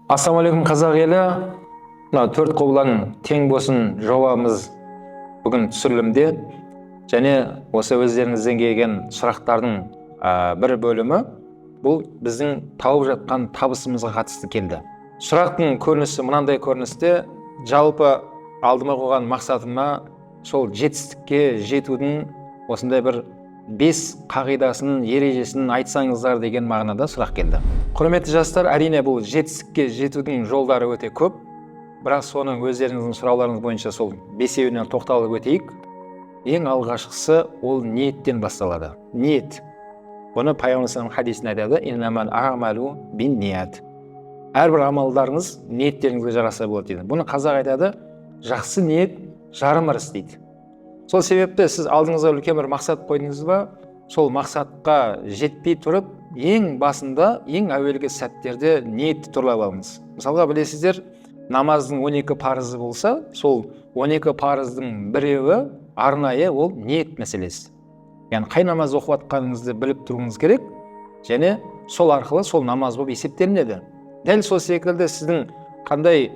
Ассалаумағалейкум қазақ елі. Мына төрт құбылаң тең болсын жобамыз бүгін түсірілімде, және осы өздеріңізден келген сұрақтардың бір бөлімі бұл біздің тауып жатқан табысымызға қатысты келді. Сұрақтың көрінісі мынандай көріністе: жалпы алдыма қойған мақсатыма сол жетістікке жетудің осындай бір 5 қағидасын, ережесін айтсаңыздар деген мағынада сұрақ келді. Құрметті жастар, әрине бұл жетістікке жетудің жолдары өте көп, бірақ соның өздеріңіздің сұрауларыңыз бойынша сол 5-еуіне тоқталып өтейік. Ең алғашқысы ол ниеттен басталады. Ниет. Бұны Пайғамбар хадисінде айтады: иннамал аъмалу бинният. Әрбір амалдарыңыз ниеттеріңізге жараса болады дейді. Бұны қазақ айтады: жақсы ниет жарым ырыс дейді. Сол себепті сіз алдыңызға үлкен бір мақсат қойдыңыз ба, сол мақсатқа жетпей тұрып, ең басында, ең әуелгі сәттерде ниетті тұрлап алыңыз. Мысалға, білесіздер, намаздың 12 парызы болса, сол 12 парыздың біреуі арнайы ол ниет мәселесі. Яғни қай намаз оқып жатқаныңызды біліп тұруыңыз керек, және сол арқылы сол намаз болып есептелінеді. Дәл сол секілді сіздің қандай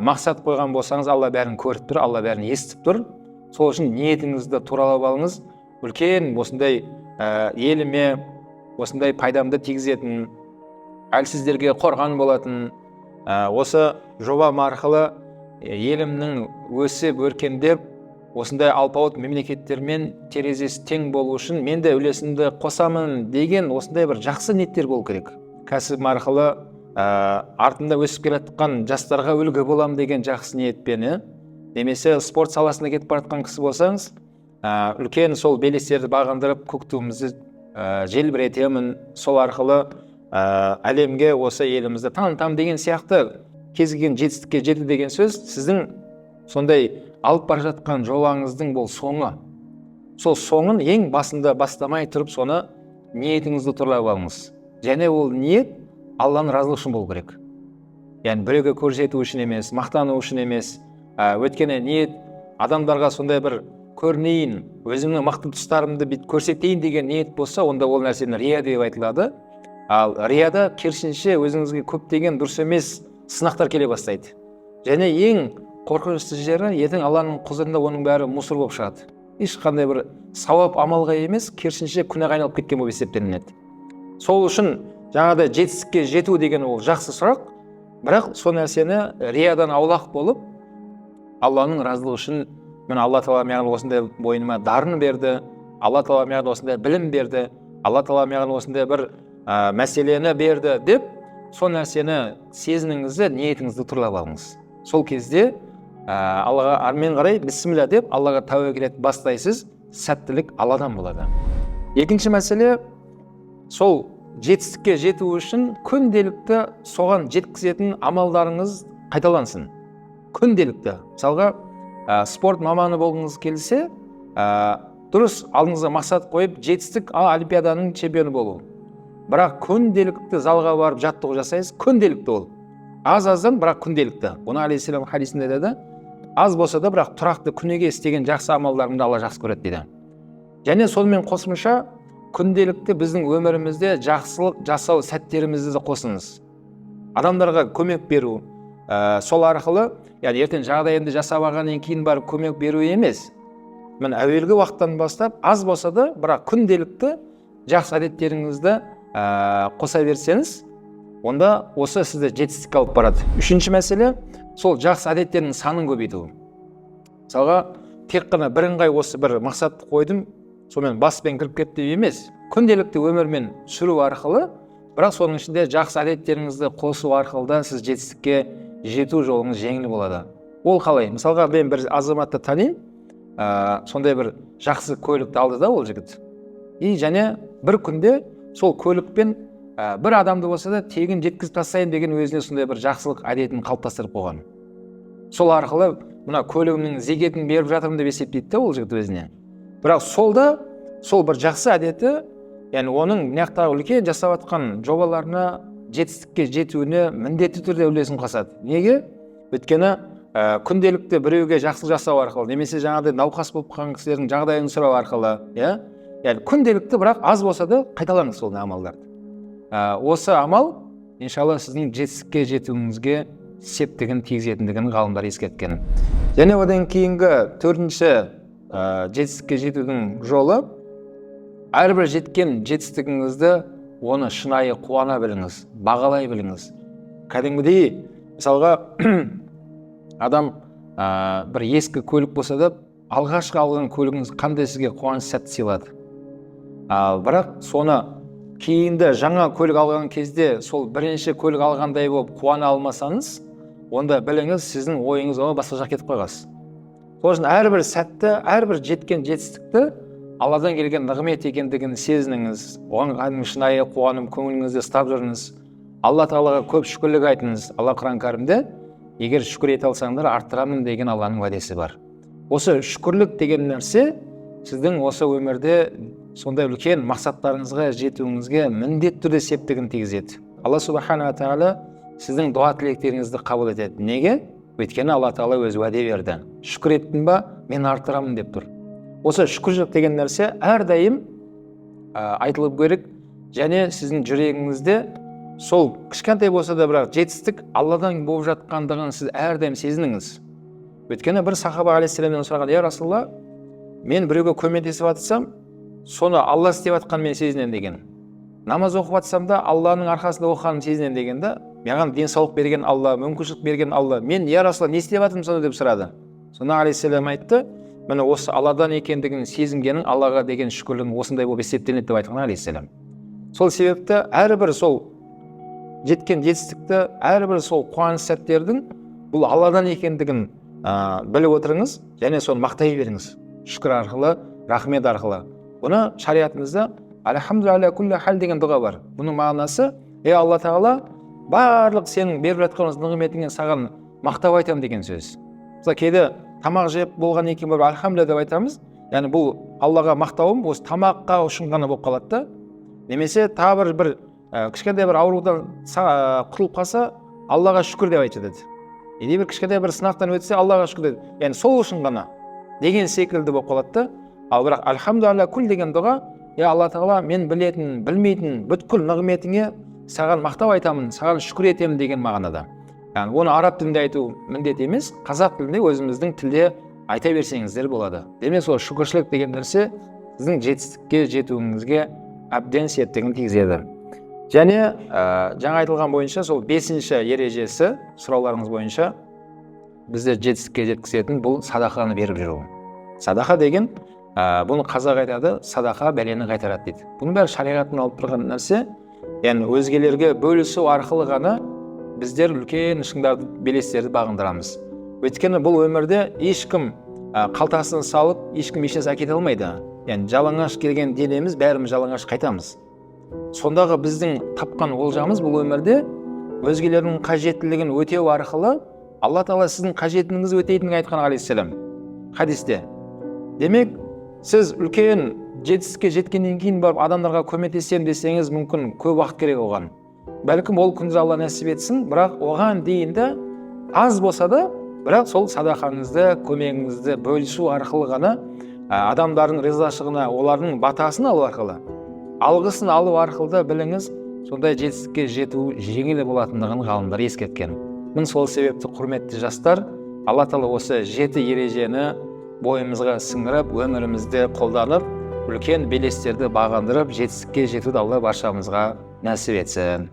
мақсат қойған болсаңыз, Алла бәрін көріп тұр, Алла бәрін естіп тұр. Сол үшін ниетіңізді туралап алыңыз. Үлкен осындай еліме осындай пайдамды тигізетін, әлсіздерге қорған болатын, осы жобам арқылы елімнің өсіп өркендеп, осындай алпауыт мемлекеттермен терезесі тең болу үшін мен де үлесімді қосамын деген осындай бір жақсы ниеттер болу керек. Кәсібім арқылы артында өсіп келе жатқан жастарға үлгі болам деген жақсы ниетпен, немесе спорт саласына кетіп бара жатқан кісі болсаңыз, үлкен сол белестерді бағындырып көк туымызды желбіретемін, сол арқылы әлемге осы елімізді танытамын деген сияқты кез келген жетістікке жету деген сөз сіздің сондай алып бара жатқан жолыңыздың бұл соңы. Сол соңын ең басында бастамай тұрып, соны ниетіңізді тұрлап алыңыз. Және ол ниет Алланың разылығы үшін болу керек. Яғни біреуге көрсету үшін емес, мақтану үшін емес. Өйткені ниет адамдарға сондай бір көрінейін, өзімнің мықты тұстарымды көрсетейін деген ниет болса, онда ол нәрсені рия деп айтылады. Ал рияда керісінше өзіңізге көптеген дұрыс емес сынақтар келе бастайды. Және ең қорқынышты жері, ертең Алланың құзырында оның бәрі мұсыр болып шығады. Ешқандай бір сауап амалға емес, керісінше күнәға айналып кеткен болып есептелінеді. Сол үшін жаңағыдай жетістікке жету деген ол жақсы сұрақ, бірақ сол нәрсені риядан аулақ болып, Алланың разылығы үшін, мен Алла Тағала маған осындай бойыма дарын берді, Алла Тағала маған осындай білім берді, Алла Тағала маған осындай бір мәселені берді деп, сол нәрсені сезініңізді, ниетіңізді тұрлап алыңыз. Сол кезде Аллаға армен қарай бисмилля деп Аллаға тәуекел етіп бастайсыз, сәттілік Алладан болады. Екінші мәселе, сол жетістікке жету үшін күнделікті соған жеткізетін амалдарыңыз қайталансын. Күнделікті. Мысалға, спорт маманы болғыңыз келсе, дұрыс алдыңызға мақсат қойып, жетістік олимпиаданың чемпионы болу. Бірақ күнделікті залға барып жаттығу жасайсыз, күнделікті ол. Аз-аздан, бірақ күнделікті. Оны алейхиссалам хадисінде айтады: аз болса да, бірақ тұрақты күнеге істеген жақсы амалдарымды Алла жақсы көреді дейді. Және сонымен қосымша күнделікті біздің өмірімізде жақсылық жасау сәттерімізді де қосыңыз. Адамдарға көмек беру, сол арқылы, яғни ертең жағдайымды жасап алғаннан кейін барып көмек беру емес. Мен әуелгі уақыттан бастап, аз болса да, бірақ күнделікті жақсы әдеттеріңізді қоса берсеңіз, онда осы сізді жетістікке алып барады. Үшінші мәселе, сол жақсы әдеттердің санын көбейту. Мысалға, тек қана бірыңғай осы бір мақсатты қойдым, сонымен баспен кіріп кетті емес. Күнделікті өмірмен сүру арқылы, бірақ соның ішінде жақсы әдеттеріңізді қосу арқылы да сіз жетістікке жету жолыңыз жеңіл болады. Ол қалай? Мысалға, мен бір азаматты танимын, сондай бір жақсы көлікті алды да ол жігіт. Және бір күнде сол көлікпен бір адамды болса да тегін жеткізіп тастайын деген өзіне сондай бір жақсылық әдетін қалыптастырып қойған. Сол арқылы мына көлігімнің зекетін беріп жатырмын деп есептейді ол жігіт өзіне. Бірақ сол бір жақсы әдеті, яғни оның мынаяқтағы үлкен жасап жатқан жобаларына, жетістікке жетуіне міндетті түрде үлесін қосады. Неге? Өйткені күнделікті біреуге жақсылық жасау арқылы, немесе жаңағыдай науқас болып қалған кісілердің жағдайын сұрау арқылы, яғни күнделікті, бірақ аз болса да қайталаңыз сол амалдарды. Осы амал иншалла сіздің жетістікке жетуіңізге септігін тигізетіндігін ғалымдар ескерткен. Және одан кейінгі төртінші жетістікке жетудің жолы, әрбір жеткен жетістігіңізді оны шынайы қуана біліңіз, бағалай біліңіз. Кәдімгідей, мысалға адам бір ескі көлік болса да, алғашқы алған көлігіңіз қандай сізге қуаныш сәтті сыйлады. Бірақ соны кейінді жаңа көлік алған кезде сол бірінші көлік алғандай болып қуана алмасаңыз, онда біліңіз, сіздің ойыңыз басқа жаққа кетіп қойғансыз. Сол үшін әрбір сәтті, әрбір жеткен жетістікті Алладан келген нығмет екендігін сезініңіз, оған шынайы қуанып көңіліңізді ұстап жүріңіз. Алла Тағалаға көп шүкірлік айтыңыз. Алла Құран кәрімде егер шүкір ете алсаңдар арттырамын деген Алланың уәдесі бар. Осы шүкірлік деген нәрсе сіздің осы өмірде сондай үлкен мақсаттарыңызға жетуіңізге міндетті түрде септігін тигізеді. Алла Субхана Тағала сіздің дуа тілектеріңізді қабыл етеді. Неге? Өйткені Алла Тағала өз уәде берді. Шүкір еттің ба, мен арттырамын деп тұр. Осы шүкіршілік деген нәрсе әрдайым айтылып керек, және сіздің жүрегіңізде сол кішкентай болса да бірақ жетістік Алладан болып жатқандығын сіз әрдайым сезініңіз. Өйткені бір сахаба алейхиссаламнан сұраған: "Я Расулалла, мен біреуге көмектесіп жатсам, соны Алла істеп жатқанын мен сезінемін" деген. Намаз оқып жатсам да Алланың арқасында оқығанын сезінемін дегенде, маған денсаулық берген Алла, мүмкіншілік берген Алла, мен я Расулалла не істеп жатырмын сонда деп сұрады. Сонда алейхиссалам айтты: "Міне осы Алладан екендігін сезінгенің Аллаға деген шүкірлігің осындай болып есептеледі" деп айтқан алейхиссалам. Сол себепті әрбір сол жеткен жетістікті, әрбір сол қуаныш сәттердің бұл Алладан екендігін біліп отырыңыз, және соны мақтай беріңіз. Шүкір арқылы, рахмет арқылы. Бұны шариғатымызда "Альхамдулилля кулли хал" деген дұға бар. Бұның мағынасы: "Ей Алла Тағала, барлық сенің беріп жатқан нығметіңе саған мақтау айтамын" деген сөз. Мысалы кейде тамақ жеп болған екен барып "Альхамдулилля" деп айтамыз. Яғни бұл Аллаға мақтауым осы тамаққа үшін ғана болып қалады да. Немесе тағы бір кішкентай бір аурудан құтылып қалса, Аллаға шүкір деп айтады. Или бір кішкентай бір сынақтан өтсе, Аллаға шүкір деп. Яғни сол үшін ғана деген секілді болып қалады да. Ал бірақ "Альхамдулилля кул" деген дұға: "Я Алла Тағала, мен білетін, білмейтін бүткіл нығметіңе саған мақтау айтамын, саған шүкір етемін" деген мағынада. Яғни оны араб тілінде айту міндет емес, қазақ тілінде өзіміздің тілде айта берсеңіздер болады. Демек сол шүкіршілік деген нәрсе сіздің жетістікке жетуіңізге әбден септігін тигізеді. Және жаңа айтылған бойынша сол 5-ші ережесі сұрауларыңыз бойынша бізді жетістікке жеткізетін бұл садақаны беріп жүру. Садақа деген, бұны қазақ айтады, садақа бәлені қайтарады дейді. Бұның бәрі шариғаттан алып тұрған нәрсе. Яғни өзгелерге бөлісу арқылы ғана біздер үлкен шыңдарды, белестерді бағындырамыз. Өйткені бұл өмірде ешкім қалтасын салып, ешкім ешнәрсе әкете алмайды. Яғни жалаңаш келген денеміз, бәріміз жалаңаш қайтамыз. Сондағы біздің тапқан олжамыз бұл өмірде өзгелердің қажеттілігін өтеу арқылы Алла Тағала сіздің қажетіңізді өтейтінін айтқан алейхиссалам хадисте. Демек, сіз үлкен жетістікке жеткеннен кейін барып адамдарға көмектесем десеңіз, мүмкін көп уақыт керек оған. Бәлкім ол күнде Алла нәсіп етсін, бірақ оған дейінді аз болса да, бірақ сол садақаңызды, көмегіңізді бөлісу арқылы ғана адамдардың ризашылығына, олардың батасын алу арқылы, алғысын алу арқылы да біліңіз, сондай жетістікке жету жеңіл болатындығын ғалымдар ескерткен. Мен сол себепті құрметті жастар, Алла Тағала осы 7 ережені бойымызға сіңіріп, өмірімізде қолданып, үлкен белестерді бағындырып, жетістікке жетуді Алла баршамызға нәсіп етсін.